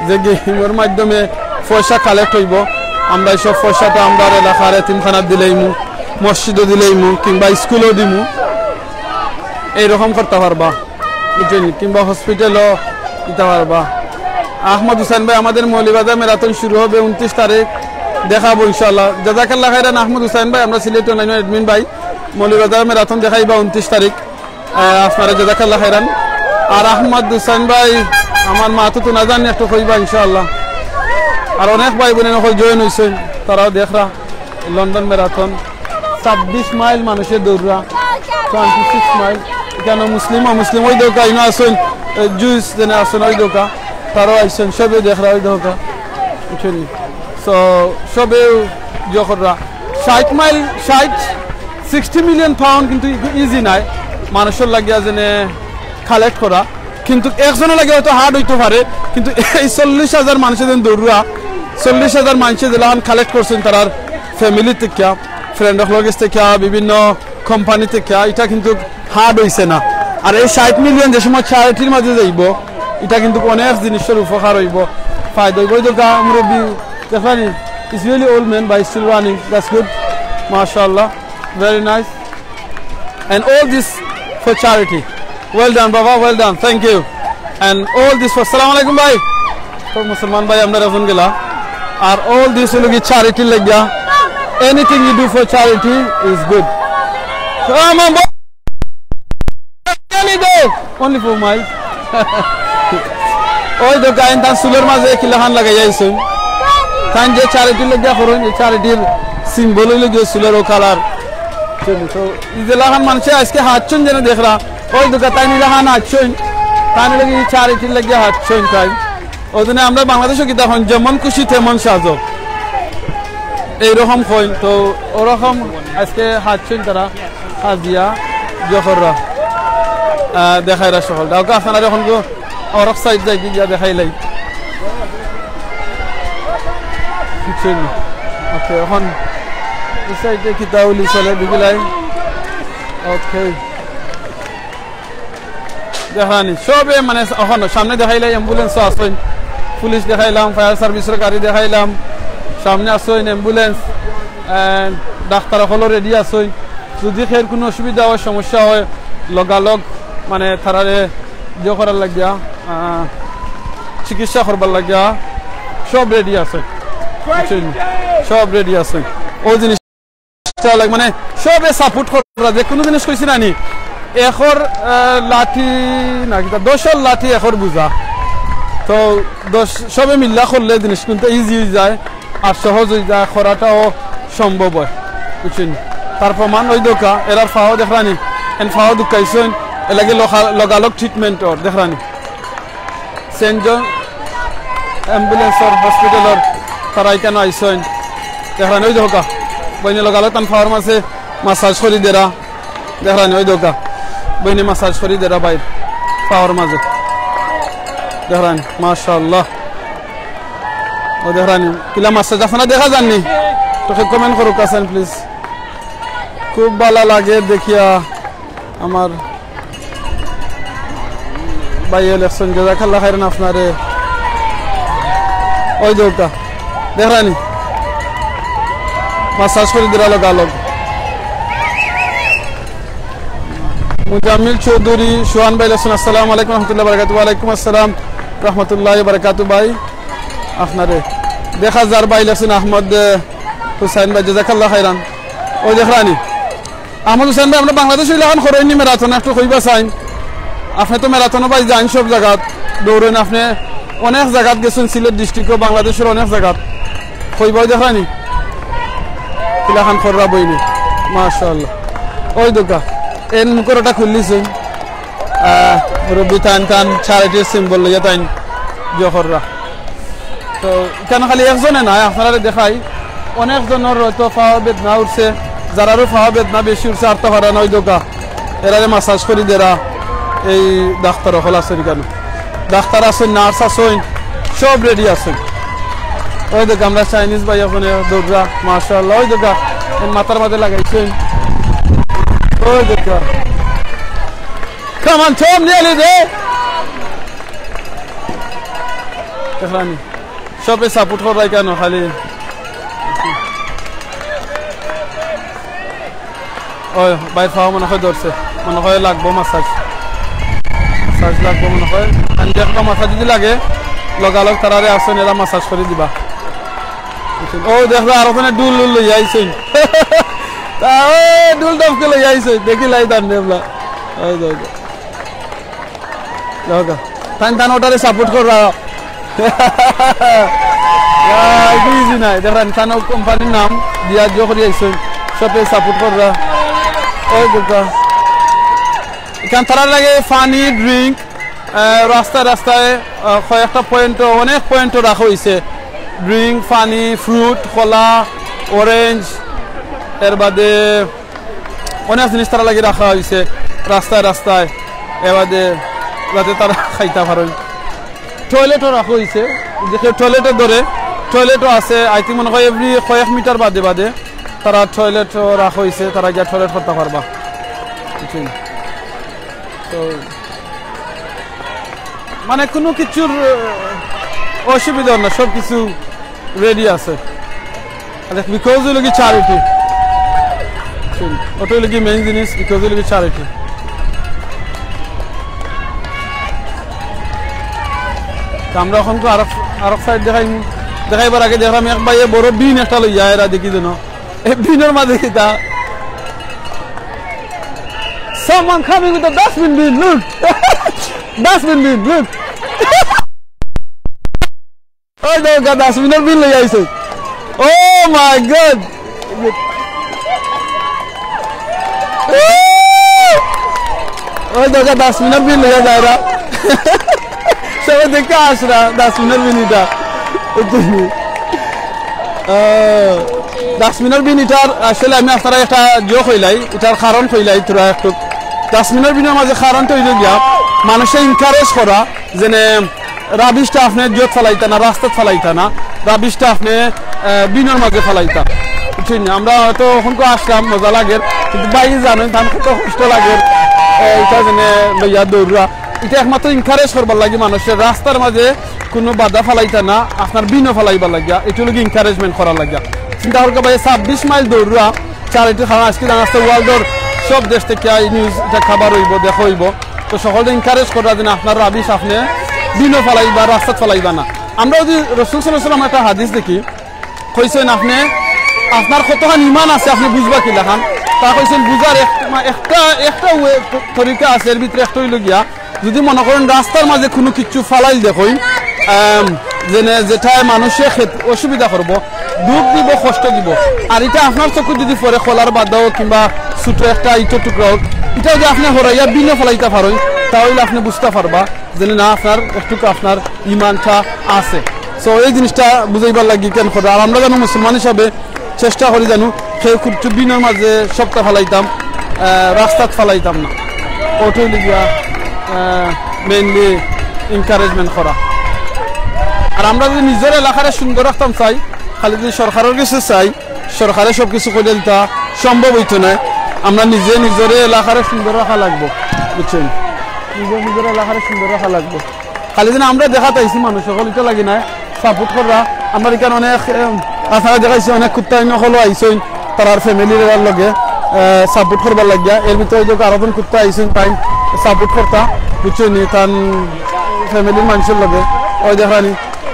যে গেমের মাধ্যমে পয়সা কালেক্ট হইব আমরা এইসব পয়সাটা আমরা এলাকার এতিমখানাত দিলেইমু মসজিদও দিলেইমু কিংবা স্কুলও দিমু এইরকম করতে পারবা বুঝছেন কিংবা হসপিটালও দিতে পারবা আহমদ হুসাইন ভাই আমাদের মৌলিবাজার ম্যারাথন শুরু হবে 29 তারিখ দেখাবো ইনশাআল্লাহ জাযাকাল্লাহ খাইরান আহমদ হুসাইন ভাই আমরা সিলেট অনলাইন অ্যাডমিন ভাই মৌলিবাজার ম্যারাথন দেখাইবা 29 তারিখ আপনারা জাযাকাল্লাহ খাইরান আর আহমদ হুসাইন ভাই আমার মা তো না জানি একটু কইবা ইনশাআল্লাহ আর অনেক ভাই বোনের সকল জয়েন হয়েছেন তারাও দেখরা লন্ডন ম্যারাথন 26 মাইল মানুষের দৌড়া 26 মাইল এখানে মুসলিম ওই দৌকা ইনো আসেন জুস যেন আসেন ওই দৌকা তারাও আইসেন সবে দেখরা ওই দৌকা বুঝছেন সো সবে যখনরা 60 মাইল 60 মিলিয়ন পাউন্ড কিন্তু ইজি নাই মানুষের লাগিয়া যেনে কালেক্ট করা কিন্তু একজনের লাগে হয়তো হার্ড হইতে পারে কিন্তু এই 40,000 মানুষের যেন দৌড়া 40,000 মানুষের যেন কালেক্ট করছেন তার ফ্যামিলি থেকে ফ্রেন্ড লগেস থেকে বিভিন্ন কোম্পানি থেকে এটা কিন্তু হার্ড হইছে না আর এই 60 মিলিয়ন যে সময় চ্যারিটির মাঝে যাইব এটা কিন্তু অনেক জিনিসের উপকার হইব ফায়দা হইব ওই দোকা মুরব্বী দেখেনি it's really old man but still running that's good মাশাআল্লাহ very nice and all this for charity well done baba well done thank you and all this for assalamu alaikum bhai to musliman bhai amra rafun gela are all this will be charity lagya anything you do for charity is good come on boy go only 4 miles oy do gain tan suler maze kilahan lagai jaisun tan je charity lagya korun এই charityর symbol হইলো যে সুলের ও colour তো ইজলাহান মানুষে আজকে হাতছুন যেন দেখরা ওই দোকা তাই নিলাহান হাতছুন তাই লাগি চ্যারিটি লাগিয়ে হাতছুন তাই ওদিনে আমরা বাংলাদেশে কি তখন যেমন খুশি তেমন সাজো এইরকম কইন তো ওরকম আজকে হাতছুন তারা হাজিয়া জহররা দেখাইরা সকল দাওকা আপনারা যখন অরফ সাইড যাই গিয়া দেখাইলাই বুঝছেন ওকে এখন এই সাইডে কি তাউলি চলে বিগলাই ওকে দেখানি সবে মানে এখন সামনে দেখাইলাই অ্যাম্বুলেন্স আসেন পুলিশ দেখাইলাম ফায়ার সার্ভিসের গাড়ি দেখাইলাম সামনে আসেন অ্যাম্বুলেন্স ডাক্তার হলো রেডি আসেন যদি খের কোনো অসুবিধা হয় সমস্যা হয় লগালগ মানে তারারে ইয়ে করার লাগিয়া চিকিৎসা করবার লাগিয়া সব রেডি আছে সব রেডি আছে ও জিনিস মানে সবে সাপোর্ট করা যে কোনো জিনিস কইছি নানি এখর লাঠি না কিতা 10 লাঠি এখর বুঝা তো 10 সবে মিল্লা করলে জিনিস কিন্তু ইজি হয়ে যায় আর সহজ হয়ে যায় করাটাও সম্ভব হয় বুঝছেন তার প্রমাণ ওই দোকা এরার ফাও দেখরানি এন ফাও দুকাইছেন এলাকে লগালগ ট্রিটমেন্ট ওর দেখরানি সেন্ট জন অ্যাম্বুলেন্সর হসপিটালর তারা কেন আইসেন দেখরানি ওই দোকা বইনে লগালগ তান ফাওয়ার মাসে মাসাজ করি দেরা দেখরানি ওই দোকা বইনে মাসাজ করি দেরা ভাই ফাওয়ার মাঝে দেখরানি মাশাআল্লাহ ও দেখরানি কিলা মাসাজ আপনারা দেখা যাননি তো কমেন্ট করুক আছেন প্লিজ খুব ভালো লাগে দেখিয়া আমার ভাই ইলেকশন জাযাকাল্লাহ খাইরান আপনারে ওই দোকা দেখরানি মাসাজ করে দিরা লগালগ মুজাম্মিল চৌধুরী সোহান ভাই আছেন আসসালামু আলাইকুম রাহমাতুল্লাহি ওয়া বারাকাতুহু ওয়া আলাইকুম আসসালাম রাহমাতুল্লাহি ওয়া বারাকাতুহু ভাই আপনারে দেখা যার ভাই আছেন আহমদ হুসাইন ভাই জাযাকাল্লাহ খাইরান ওই দেখরানি আহমদ হুসাইন ভাই আমরা বাংলাদেশে এখন করেননি ম্যারাথন একটু কইবা চাইন আপনি তো ম্যারাথনও ভাই যান সব জায়গাত দৌড়েন আপনি অনেক জায়গাত গেছেন সিলেট ডিস্ট্রিক্ট বাংলাদেশের অনেক জায়গাত কইবা দেখরানি কিলাখান খররা বইনি মাশাআল্লাহ ওই দোকা এন মুখরটা খুললিছেন মুরব্বী টান টান চ্যারিটির সিম্বল লইয়া তাই জহররা তো এখানে খালি একজনে নাই আপনারা দেখাই অনেকজনের হয়তো পাওয়া বেদনা উঠছে যারারও পাওয়া বেদনা বেশি উঠছে আর তো হারা নয় দোকা এরারে মাসাজ করি দেরা এই ডাক্তার হল আছেন কেন ডাক্তার আছেন নার্স আছেন সব রেডি আছেন ওই দেখ আমরা চাইনিজ ভাই ওখানে দৌড়া মাশাআল্লাহ ওই দেখা মাথার মাঝে লাগাইছেন ওই দেখা Come on, Tom, nearly there. দেখলানি সবে সাপোর্ট করাই কেন খালি ওই বাইর খাওয়া মনে হয় ধরছে মনে হয় লাগবো মাসাজ লাগবো মনে হয় আমি একটা মাসাজ যদি লাগে লগালগ তারারে আসেন এরা মাসাজ করে দিবা ও দেখলা আর ওখানে ডুল লই আইছেন তা ও ডুল ডবকে লই আইছে দেখি লাই দান দেবলা ওই দেখো টান টান ওটারে সাপোর্ট করা ইজি নাই দেখেন কানো কোম্পানির নাম দিয়া জোকরি আইছেন সবে সাপোর্ট করা ওই দেখো এখান তারা লাগে পানি ড্রিঙ্ক রাস্তায় রাস্তায় কয়েকটা পয়েন্ট অনেক পয়েন্ট রাখা হয়েছে ড্রিঙ্ক পানি ফ্রুট কলা অরেঞ্জ এর বাদে অনেক জিনিস তারা লাগে রাখা হয়েছে রাস্তায় রাস্তায় এর বাদে যাতে তারা খাইতে পারেন টয়লেটও রাখা হয়েছে দেখে টয়লেটের ধরে টয়লেটও আছে আই থিঙ্ক মনে হয় এভরি কয়েক মিটার বাদে বাদে তারা টয়লেটও রাখা হয়েছে তারা গিয়ে টয়লেট করতে পারবা তো মানে কোনো কিছুর অসুবিধা না সব কিছু রেডি আছে বিকজ হইল কি চ্যারিটি ওটা হইল কি মেইন জিনিস বিকজ হইল কি চ্যারিটি আমরা এখন তো আর সাইড দেখাইবার আগে দেখলাম এক ভাইয়ে বড় বিন একটা লই যায় এরা দেখি যেন এই বিনের মাঝে কিতা someone coming with a dustbin bin look dustbin bin look ওই দেখো ডাস্টবিনের বিন লই আইছে oh my god ওই দেখো ডাস্টবিনের বিন লই যায় এরা সবাই দেখে আসরা ডাস্টবিনের বিনিটা ডাস্টবিনের বিনিটার আসলে আমি আপনারা একটা জিও কইলাই এটার কারণ কইলাই তোরা একটু ডাস্টবিনের বিনের মাঝে কারণটা হইল গিয়া মানুষে ইনকারেজ করা যেনে রাবিশটা আপনি জোট ফেলাইতা না রাস্তা ফেলাইতা না রাবিশটা আপনি বিনের মাঝে ফেলাইতা বুঝছেন আমরা হয়তো ওখানকে আসলাম মজা লাগে কিন্তু বাইরে জানেন তার কত কষ্ট লাগে এটা যেনে লইয়া দৌড়া এটা একমাত্র ইনকারেজ করবার লাগে মানুষের রাস্তার মাঝে কোনো বাধা ফেলাইতা না আপনার বিনও ফেলাইবার লাগিয়া এটা লোক ইনকারেজমেন্ট করার লাগিয়া চিন্তা করতে ভাই 26 মাইল দৌড়া চ্যারিটি খাওয়া আজকে জানাচ্ছে ওয়ার্ল্ডর সব দেশ থেকে নিউজ এটা খাবার হইব দেখা হইব তো সকলকে ইনকারেজ করা যেন আপনার রাবিশ আপনি বিনও ফেলাইবা রাস্তা ফেলাইবা না আমরা যদি রাসূল সাল্লাল্লাহু আলাইহি ওয়াসাল্লাম একটা হাদিস দেখি কইছেন আপনি আপনার কতখান ইমান আছে আপনি বুঝবা কি লাখান তা কইছেন বুঝার একটা তরিকা আছে এর ভিতরে একটা হইল গিয়া যদি মনে করেন রাস্তার মাঝে কোনো কিছু ফালাইল দেখুন যেনে যেটায় মানুষে অসুবিধা করবো দুঃখ দিব কষ্ট দিব আর এটা আপনার চোখে যদি পরে খোলার বাদাও কিংবা ছোট একটা ইটো টুকরা হোক এটা যদি আপনি হরাইয়া বিনে ফেলাইতে পারেন তাহলে আপনি বুঝতে পারবা যে না আপনার একটু আপনার ইমানটা আছে সো এই জিনিসটা বুঝাইবার লাগি কেন করে আর আমরা জানো মুসলমান হিসাবে চেষ্টা করি জানো সেই খুব বিনের মাঝে সবটা ফেলাইতাম রাস্তাত ফেলাইতাম না ওটাই লিগিয়া মেইনলি এনকারেজমেন্ট করা আর আমরা যদি নিজের এলাকারে সুন্দর রাখতাম চাই খালি যদি সরকারের কিছু চাই সরকারে সব কিছু করে দিতা সম্ভব হইতো না আমরা নিজে নিজের এলাকারে সুন্দর রাখা লাগবো বুঝছেন নিজের এলাকারে সুন্দর রাখা লাগবো খালি দিন আমরা দেখা পাইছি মানুষ সকল এটা লাগি না সাপোর্ট করা আমার এখানে অনেক আপনারা দেখাইছি অনেক কুত্তা হলো আইসেন তার ফ্যামিলির লগে সাপোর্ট করবার লাগিয়া এর ভিতরে যে আরো কুত্তা আইসেন তাই সাপোর্ট করতা বুঝছেন তার ফ্যামিলির মানুষের লগে ওই দেখানি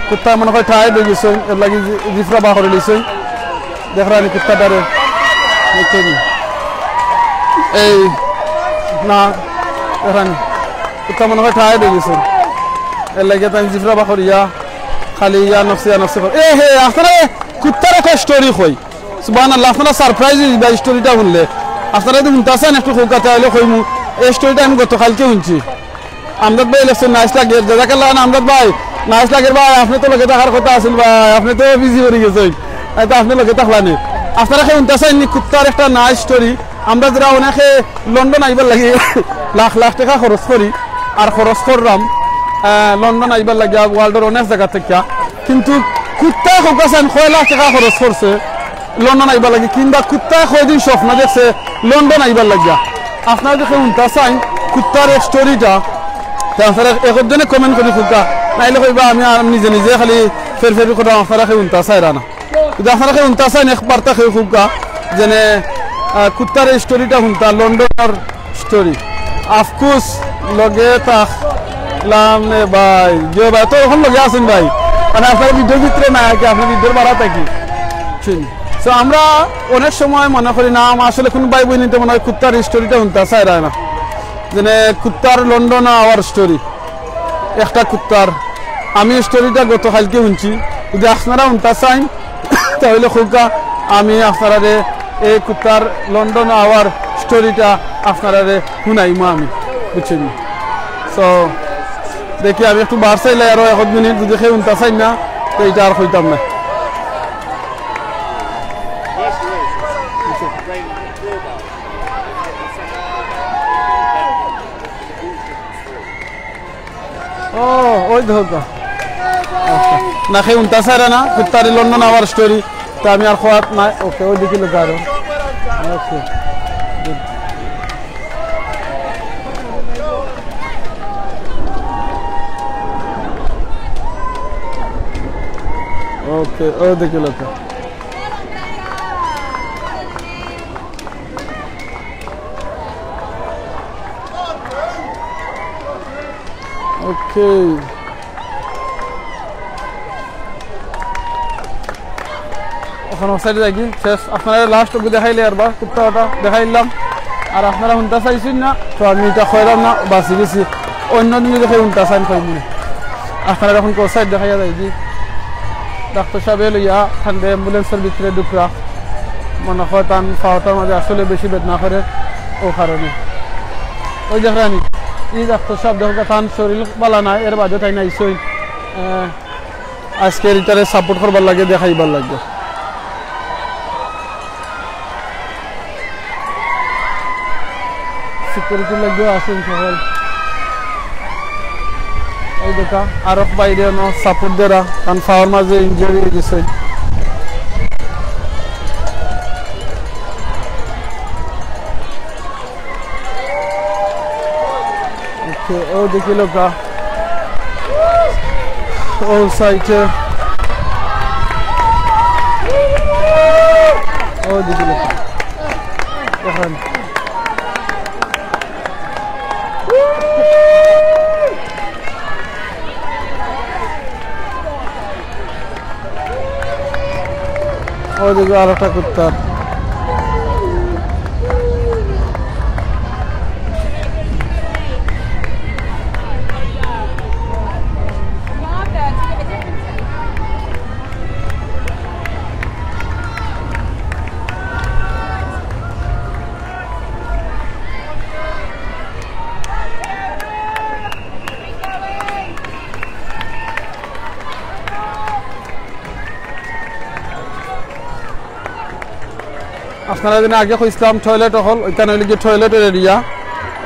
কুত্তা মনে হয় ঠাই দিয়ে গেছেন এর লাগি জিফরা বা করে লইছেন দেখানি কুত্তাটারে বুঝছেন এই না দেখানি কুত্তা মনে হয় ঠাই দিয়ে গেছেন এর লাগে তাই জিফরা বা করিয়া খালি ইয়া নফসি এ হে আপনারা কুত্তার একটা স্টোরি কই সুবহানাল্লাহ আপনারা সারপ্রাইজ দিবা স্টোরিটা শুনলে আপনারা যদি শুনতেছেন একটু কলকাতা হলে কইমু এই স্টোরিটা আমি গতকালকে শুনছি আমদাদ ভাই ইলেকশন নাইস লাগে জাজাকাল্লাহ আমদাদ ভাই নাইস লাগে ভাই আপনি তো লগে থাকার কথা আছিল ভাই আপনি তো বিজি হয়ে গেছেন তো আপনি লগে থাকলানি আপনারা কি শুনতেছেন কুত্তার একটা নাইস স্টোরি আমরা যারা অনেকে লন্ডন আইবার লাগে লাখ লাখ টাকা খরচ করি আর খরচ করলাম লন্ডন আইবার লাগে ওয়ার্ল্ডের অনেক জায়গা থেকে কিন্তু কুত্তা হোকাছেন 6 লাখ টাকা খরচ করছে লন্ডন আইবার লাগে কিংবা কুত্তা কয়দিন স্বপ্ন দেখছে লন্ডন আইবার লাগিয়া আপনারা যখন শুনতেছেন কুত্তার স্টোরিটা আপনারা একজনে কমেন্ট করে কুত্তা নাইলে কইবা আমি নিজে নিজে খালি ফের করে আপনারা শুনতেছেন না কিন্তু আপনারা শুনতেছেন একবার তা কুত্তা যেনে কুত্তার স্টোরিটা শুনতা লন্ডনের স্টোরি আফকোর্স লগে থাকলাম ভাই যে ভাই তো এখন লগে আছেন ভাই মানে আপনার ভিডিওর ভিতরে না কি আপনার ভিডিওর বাড়া থাকি তো আমরা অনেক সময় মনে করি না আসলে কোনো ভাই বোন নিতে মনে হয় কুত্তার স্টোরিটা শুনতে চাই না যেন কুত্তার লন্ডন আওয়ার স্টোরি একটা কুত্তার আমি স্টোরিটা গতকালকে শুনছি যদি আপনারা শুনতে চাই তাহলে খুবকা আমি আপনারা এই কুত্তার লন্ডন আওয়ার স্টোরিটা আপনারা শুনাইমো আমি বুঝছেন সো দেখি আমি একটু বার চাইলে আরো 1 মিনিট যদি খেয়ে শুনতে চাই না তো এটা আর হইতাম না ও ওই ধোকা না খেয়ে শুনতে চাই না কুত্তার লন্ডন আওয়ার স্টোরি তো আমি আর খোয়াত নাই ওকে ওই দিকে লোক আরো ওকে ওকে ও দেখে লোক ওকে এখন সাইডে থাকি শেষ আপনারা লাস্ট অব্দি দেখাইলে আর বা কুত্তাটা দেখাইলাম আর আপনারা শুনতে চাইছেন না তো আমি এটা খয়লাম না বাঁচি গেছি অন্য দিন দেখে শুনতে চাইন কইনি আপনারা এখন কোন সাইড দেখাইয়া যায় কি ডাক্তার সাহেব লইয়া ঠান্ডা অ্যাম্বুলেন্সের ভিতরে ঢুকরা মনে হয় টান পাওয়াটার মাঝে আসলে বেশি বেদনা করে ও কারণে ওই দেখানি এই ডাক্তার সাহেব দেখো টান শরীর বালা নাই এর বাদে তাই নাইছই আজকে এটারে সাপোর্ট করবার লাগে দেখাইবার লাগে সিকিউরিটি লাগেও আসেন সকাল এই দেখা আর বাইরে সাপোর্ট দেরা কারণ ফাওয়ার মাঝে ইঞ্জুরি হয়ে গেছে ওকে ও দেখি লোকা ও সাইডে ও দেখি লোকা দেখেন ওদিকে আর একটা কুত্তা আপনারা দিন আগে কইছিলাম টয়লেট হল ওইখানে হইলে কি টয়লেটের এরিয়া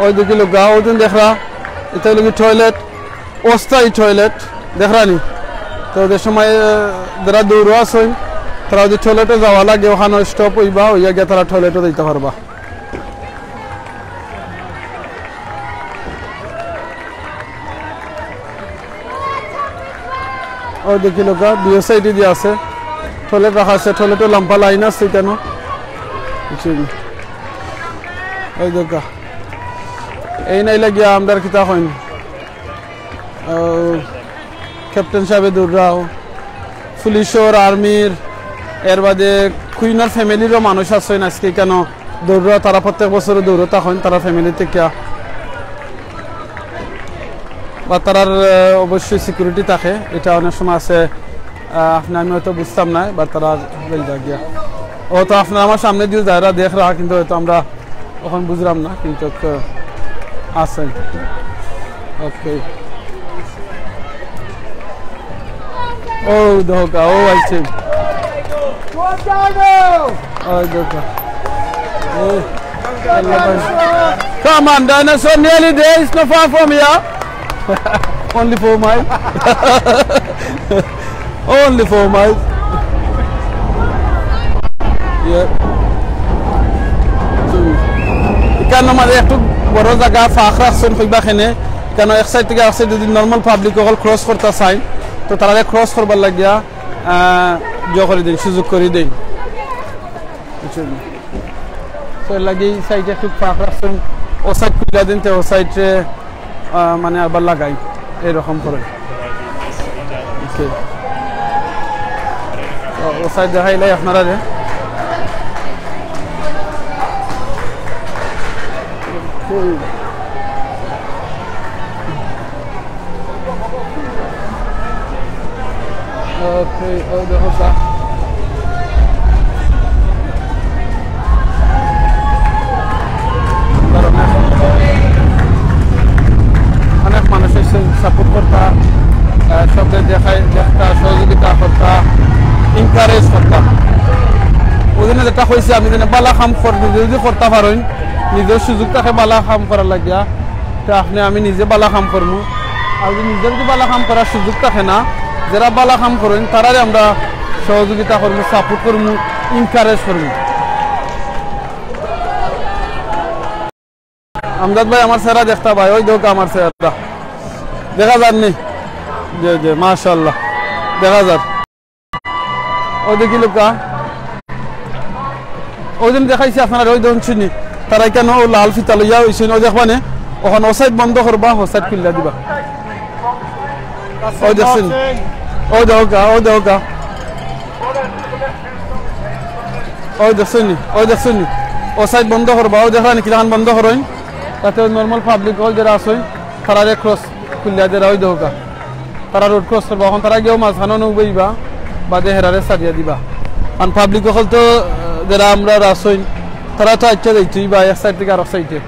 ওই দিকে লোক ওই দিন দেখরা এটা হইলে কি টয়লেট অস্থায়ী টয়লেট দেখরানি তো ওদের সময় যারা দৌড়ো আসেন তারা যদি টয়লেটে যাওয়া লাগে ওখানে স্টপ হইবা হইয়া গিয়ে তারা টয়লেটে দিতে পারবা ওই দেখি লোক দুই সাইডে দিয়ে আছে টয়লেট রাখা আছে টয়লেটে লম্বা লাইন আছে কেন ওই দেখা এই নাই লাগিয়া আমদার কিতা হইন ক্যাপ্টেন সাহেব দৌড়াও পুলিশের আর্মির এর বাদে কুইনার ফ্যামিলিরও মানুষ আছেন আজকে কেন দৌড়া তারা প্রত্যেক বছর দৌড়তা হন তারা ফ্যামিলি থেকে বা তারার অবশ্যই সিকিউরিটি থাকে এটা অনেক সময় আছে আপনি আমি হয়তো বুঝতাম না বা তারা গিয়া ও তো আপনার আমার সামনে দিয়ে যারা দেখ রা কিন্তু হয়তো আমরা ওখান বুঝলাম না কিন্তু আছেন ওকে ও দেখা ও আইছে ও দেখা Come on, dinosaur, nearly there. It's not far from here. Only 4 miles. Only 4 miles. Yeah. Ikan nomor ektu boro jaga fakhra sun khoi bakhene kano ek side থেকে আছে যদি নরমাল পাবলিক সকল ক্রস করতে চাই তো তারা ক্রস করবার লাগিয়া জো করে দেন সুযোগ করে দেন বুঝছেন তো লাগি সাইডে একটু ফাঁকা রাখছেন ও সাইড খুলে দিন তো ও সাইডে মানে আবার লাগাই এরকম করে ওকে তো ও সাইড দেখাইলে আপনারা রে ওকে ও দেখো সা অনেক মানুষ সাপোর্ট করতা সবকে দেখতা সহযোগিতা করতা ইনকারেজ করতা ওদিনে যেটা হয়েছে আমি যেন বালা কাম যদি করতে পারেন নিজের সুযোগটাকে বালা কাম করার লাগিয়া তো আপনি আমি নিজে বালা কাম করবো আর যদি নিজের যদি বালা কাম করার সুযোগ থাকে না যারা বালা কাম করেন তারারে আমরা সহযোগিতা করবো সাপোর্ট করবো ইনকারেজ করবো আমদাদ ভাই আমার চেহারা দেখতা ভাই ওই দেখো আমার চেহারা দেখা যাননি জি জি মাশাআল্লাহ দেখা যান ওই দেখি লোকা ওই দিন দেখাইছি আপনারা ওই দেখুন শুনি তারা কেন লাল ফিতা লইয়া হয়েছে ওই দেখবানে ওখানে ও সাইড বন্ধ করবা ও সাইড খুললা দিবা ওই দেখছেন ওই দেখো ওই দেখো ওই দেখছেন ও সাইড বন্ধ করবা ও দেখা নাকি তখন বন্ধ করেন তাতে নর্মাল পাবলিক হল যারা আছে তারা ক্রস খুলিয়া যারা ওই দেখা তারা রোড ক্রস করবা এখন তারা গিয়েও মাঝখানে নৌবইবা বা দেহেরারে সারিয়া দিবা কারণ পাবলিক হল তো যারা আমরা আসই তারা তো আচ্ছা যাইতেই বা এক সাইড থেকে আর সাইডে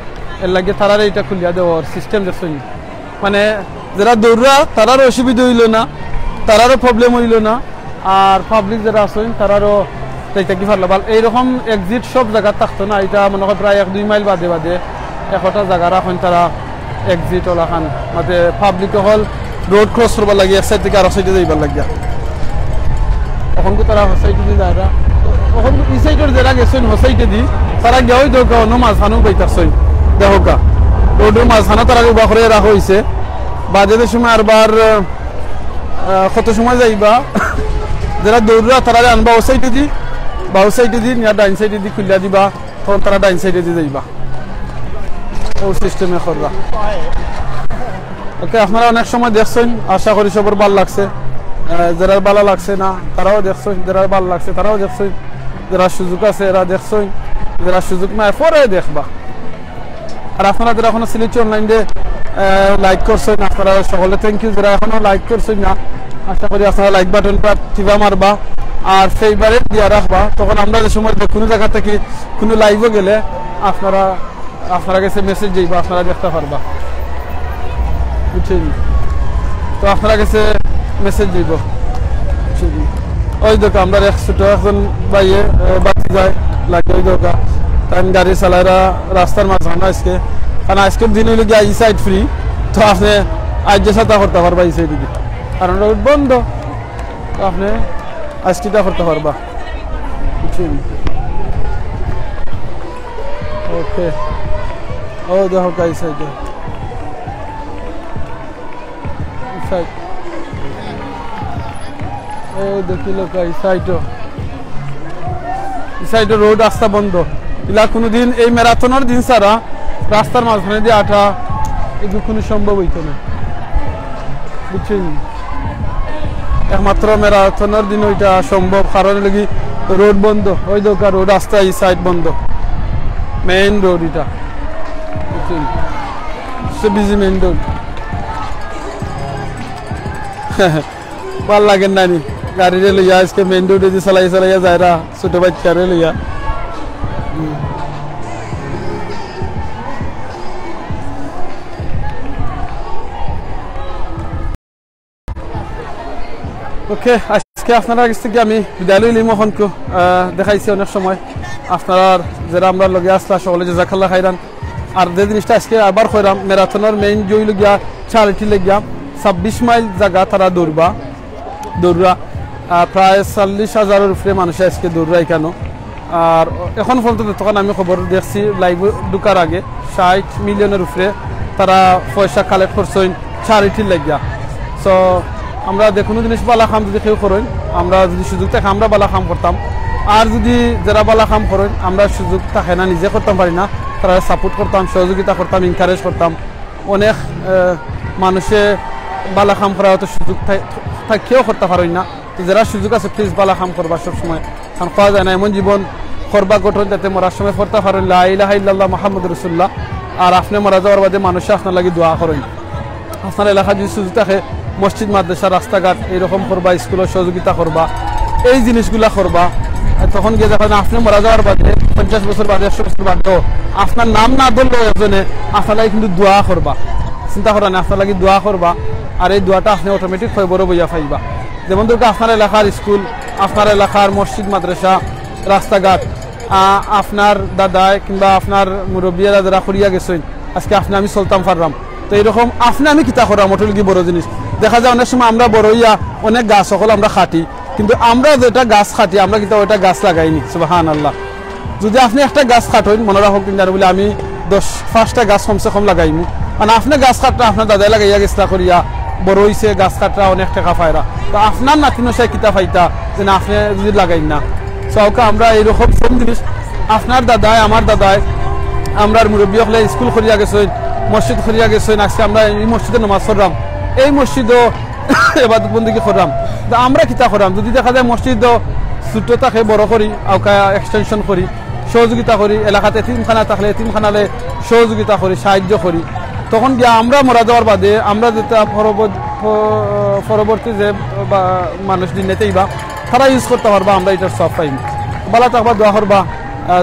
এর লাগে তারা এইটা খুলিয়া দেওয়ার সিস্টেম দেখছেন মানে যারা দৌড়রা তারারও অসুবিধা হইল না তারারও প্রবলেম হইল না আর পাবলিক যারা আসেন তারারও এইটা কি ভালো ভালো এইরকম এক্সিট সব জায়গা থাকতো না এটা মনে হয় প্রায় 1-2 মাইল বাদে বাদে একটা জায়গা রাখেন তারা এক্সিট ওলাখান মানে পাবলিক হল রোড ক্রস করবার লাগে এক সাইড থেকে আর সাইডে যাইবার লাগিয়া এখন তো তারা সাইডে দিয়ে যায় এখন এই সাইডের যারা গেছেন সাইডে দি তারা গিয়ে দেখো অন্য মাঝখানেও পাইতাছেন দেখো কা রোডের মাঝখানে তারা উবা করে রাখা হয়েছে বাজেদের সময় আরবার কত সময় যাইবা যারা দৌড়রা তারা আনবা ও সাইডে দি বা ও সাইডে দি নিয়া ডাইন সাইডে দি খুলিয়া দিবা তখন তারা ডাইন সাইডে দি যাইবা ও সিস্টেমে করবা ওকে আপনারা অনেক সময় দেখছেন আশা করি সবার ভালো লাগছে যারা ভালো লাগছে না তারাও দেখছেন যারা ভালো লাগছে তারাও দেখছেন যারা সুযোগ আছে এরা দেখছেন যারা সুযোগ নাই পরে দেখবা আর আপনারা যারা এখনো সিলেক্ট অনলাইন দিয়ে লাইক করছেন আপনারা সকলে থ্যাংক ইউ যারা এখনো লাইক করছেন না আশা করি আপনারা লাইক বাটনটা টিপা মারবা আর ফেভারিট দিয়ে রাখবা তখন আমরা যে সময় কোনো জায়গা থেকে কোনো লাইভও গেলে আপনারা কাছে মেসেজ যাইবা আপনারা দেখতে পারবা বুঝছেন তো আপনারা কাছে মেসেজ দিব ওই দেখো আমরা একজন ভাইয়ে বাতি যায় লাগে ওই দোকা কারণ গাড়ি চালাইরা রাস্তার মাঝখানে আজকে কারণ আজকের দিন হইলে গিয়ে এই সাইড ফ্রি তো আপনি আজ যে সাথে করতে পারবা এই সাইডে দিয়ে কারণ রোড বন্ধ তো আপনি আজকেটা করতে পারবা বুঝছেন ওকে ও দেখো এই সাইডে সাইড ও দেখিলো এই সাইডে রোড রাস্তা বন্ধ ইলা কোনোদিন এই ম্যারাথনের দিন ছাড়া রাস্তার মাঝখানে দিয়ে আটা এগুলো কোনো সম্ভব হইতো না বুঝছেন একমাত্র ম্যারাথনের দিন ওইটা সম্ভব কারণ লাগি রোড বন্ধ ওই দোকান রোড রাস্তা এই সাইড বন্ধ মেইন রোড এটা বুঝছেন সে বিজি মেইন রোড ভাল লাগেন নানি গাড়িরে লইয়া আজকে মেইন রোডে দিয়ে চালাইয়া যায় ছোট বাচ্চারে লইয়া ওকে, আজকে আপনারা কাছ থেকে আমি বিদ্যালয় লিমোহনকে দেখাইছি অনেক সময়। আপনারা যারা আমরা লগে আসলা সকলে জাজাকাল্লাহ খাইরান। আর যে জিনিসটা আজকে আবার কইরাম, ম্যারাথনের মেইন জয় লগিয়া চ্যারিটি লাগিয়া 26 মাইল জায়গা তারা দৌড়া প্রায় 40,000-এর উপরে মানুষ আজকে দৌড়া এখানে। আর এখন পর্যন্ত তখন আমি খবর দেখছি লাইভ ঢুকার আগে 60 মিলিয়নের উপরে তারা পয়সা কালেক্ট করছেন চ্যারিটির লাগিয়া। সো আমরা যে কোনো জিনিস বালা খাম যদি কেউ করেন, আমরা যদি সুযোগ থাকে আমরা বালা খাম করতাম। আর যদি যারা বালা খাম করেন আমরা সুযোগ থাকে না, নিজে করতাম পারি না, তারা সাপোর্ট করতাম, সহযোগিতা করতাম, এনকারেজ করতাম। অনেক মানুষে বালা খাম করার হয়তো সুযোগ থাকেও করতে পারেন না। যারা সুযোগ আছে প্লিজ বালা খাম করবা সবসময়, কারণ পাওয়া যায় না এমন জীবন করবা গঠন যাতে মরার সময় করতে পারেন লা ইলাহা ইল্লাল্লাহ মুহাম্মাদুর রাসূলুল্লাহ। আর আপনি মারা যাওয়ার বাদে মানুষে আপনার লাগি দোয়া করেন। আপনার এলাকা যদি সুযোগ থাকে মসজিদ, মাদ্রাসা, রাস্তাঘাট এইরকম করবা, স্কুলের সহযোগিতা করবা, এই জিনিসগুলা করবা। তখন গিয়ে দেখেন আপনি মারা যাওয়ার বাদে 50 বছর বাদে 100 বছর বাদেও আপনার নাম না ধরলেও একজনে আপনার লাগে কিন্তু দোয়া করবা। চিন্তা করেন আপনার লাগে দোয়া করবা, আর এই দোয়াটা আপনি অটোমেটিক হয়ে বড় বইয়া পাইবা। যেমন ধরুন আপনার এলাকার স্কুল, আপনার এলাকার মসজিদ, মাদ্রাসা, রাস্তাঘাট, আপনার দাদায় কিংবা আপনার মুরব্বীরা যারা করিয়া গেছেন, আজকে আপনি আমি চলতাম পারলাম। তো এইরকম আপনি আমি কিতা করাম অটোলকি বড় জিনিস। দেখা যায় অনেক সময় আমরা বড় হইয়া অনেক গাছ সকল আমরা খাটি, কিন্তু আমরা যেটা গাছ খাটি আমরা কিন্তু ওইটা গাছ লাগাইনি। সুবহানাল্লাহ। যদি আপনি একটা গাছ কাটেন মনে রাখুন কিন্তু বলে আমি 10-5টা গাছ কমসে কম লাগাইমু, কারণ আপনি গাছ কাটটা আপনার দাদাই লাগাইয়া গেছলা করিয়া বড় হয়েছে, গাছ কাটরা অনেক টাকা পায়রা। তো আপনার নাতিনো সে কিতা পাইতা যে না আপনি যদি লাগাই না। সৌকা আমরা এইরকম সব জিনিস আপনার দাদায় আমার দাদায় আমরা মুরব্বী হলে স্কুল করিয়া গেছেন, মসজিদ করিয়া গেছেন, আজকে আমরা এই মসজিদে নামাজ পড়লাম, এই মসজিদও এবাদত বন্দেগী করলাম। তো আমরা কিতা করলাম যদি দেখা যায় মসজিদও ছোট থাকে বড় করি, আউকা এক্সটেনশন করি, সহযোগিতা করি, এলাকাতে এতিমখানা থাকলে এতিমখানালে সহযোগিতা করি, সাহায্য করি। তখন গিয়া আমরা মরা যাওয়ার বাদে আমরা যেটা পরবর্তী যে মানুষ দিনেতেই বা তারা ইউজ করতে পারবা, আমরা এটার সব পাইম। বালা থাকবা, দোয়া করবা,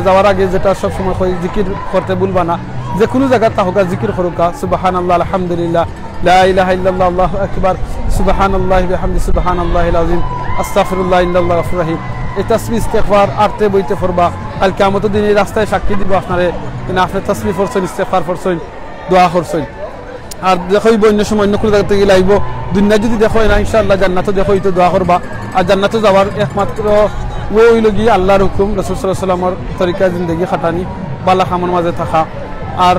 যাওয়ার আগে যেটা সবসময় জিকির করতে ভুলবা না, যে কোনো জায়গায় তাহকা জিকির করুকা সুবহানাল্লাহ, আলহামদুলিল্লাহ, লা ইলাহা ইল্লাল্লাহ, আল্লাহু আকবার, সুবহানাল্লাহি বিহামদি, সুবহানাল্লাহিল আযীম, আস্তাগফিরুল্লাহ, ইন্নাল্লাহু গফুরুর রহিম। এই তাসবিহ ইস্তিগফার আরতে বইতে পড়বা। কাল কিয়ামতের দিন এই রাস্তায় সাক্ষী দিব আপনারে, কিন্তু আপনি তাসবিহ পড়ছেন, ইস্তিগফার পড়ছেন, দোয়া করছেন। আর দেখইব অন্য সময় অন্য কোনো জায়গা থেকে লাইব দুনিয়া যদি দেখো না ইনশাআল্লাহ জান্নাতও দেখো, তো দোয়া করবা। আর জান্নাতে যাওয়ার একমাত্র ও হইল গিয়ে আল্লাহর হুকুম, রাসূল সাল্লাল্লাহু আলাইহি ওয়াসাল্লামের তরিকা জিন্দেগি খাটানি, বালা খামার মাঝে থাকা। আর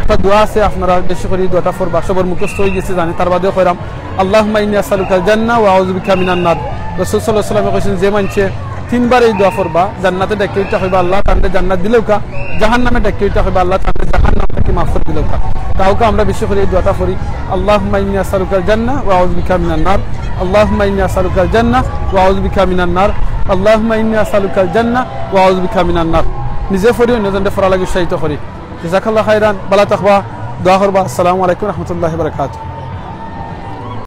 একটা দোয়া আছে আপনারা বেশি করে দোয়াটা পড়বা, সবার মুখস্থ হয়ে গেছে জানি, তার বাদেও কইরাম আল্লাহুম্মা ইন্নী আসআলুকাল জান্নাহ ওয়া আউযু বিকা মিনান নার। রাসূল সাল্লাল্লাহু আলাইহি ওয়াসাল্লাম কইছেন যে মানছে 3 বার এই দোয়া পড়বা জান্নাতে ডাকে উঠা হইবা আল্লাহ তাআলা জান্নাত দিলেও কা, জাহান্নামে ডাকে উঠা হইবা আল্লাহ তাআলা জাহান্নাম থেকে মাফ করে দিলেও কা। তাওকে আমরা বেশি করে এই দোয়াটা পড়ি, আল্লাহুম্মা ইন্নী আসআলুকাল জান্নাহ ওয়া আউযু বিকা মিনান নার, আল্লাহুম্মা ইন্নী আসআলুকাল জান্নাহ ওয়া আউযু বিকা মিনান নার, আল্লাহুম্মা ইন্নী আসআলুকাল জান্নাহ ওয়া আউযু বিকা মিনান নার। নিজে পড়ি অন্যজনকে পড়া লাগি উৎসাহিত করি। জাযাকাল্লাহু খাইরান, ভালো থাকবা, দোয়া করবা। আসসালামু আলাইকুম ওয়া রাহমাতুল্লাহি ওয়া বারাকাতুহু।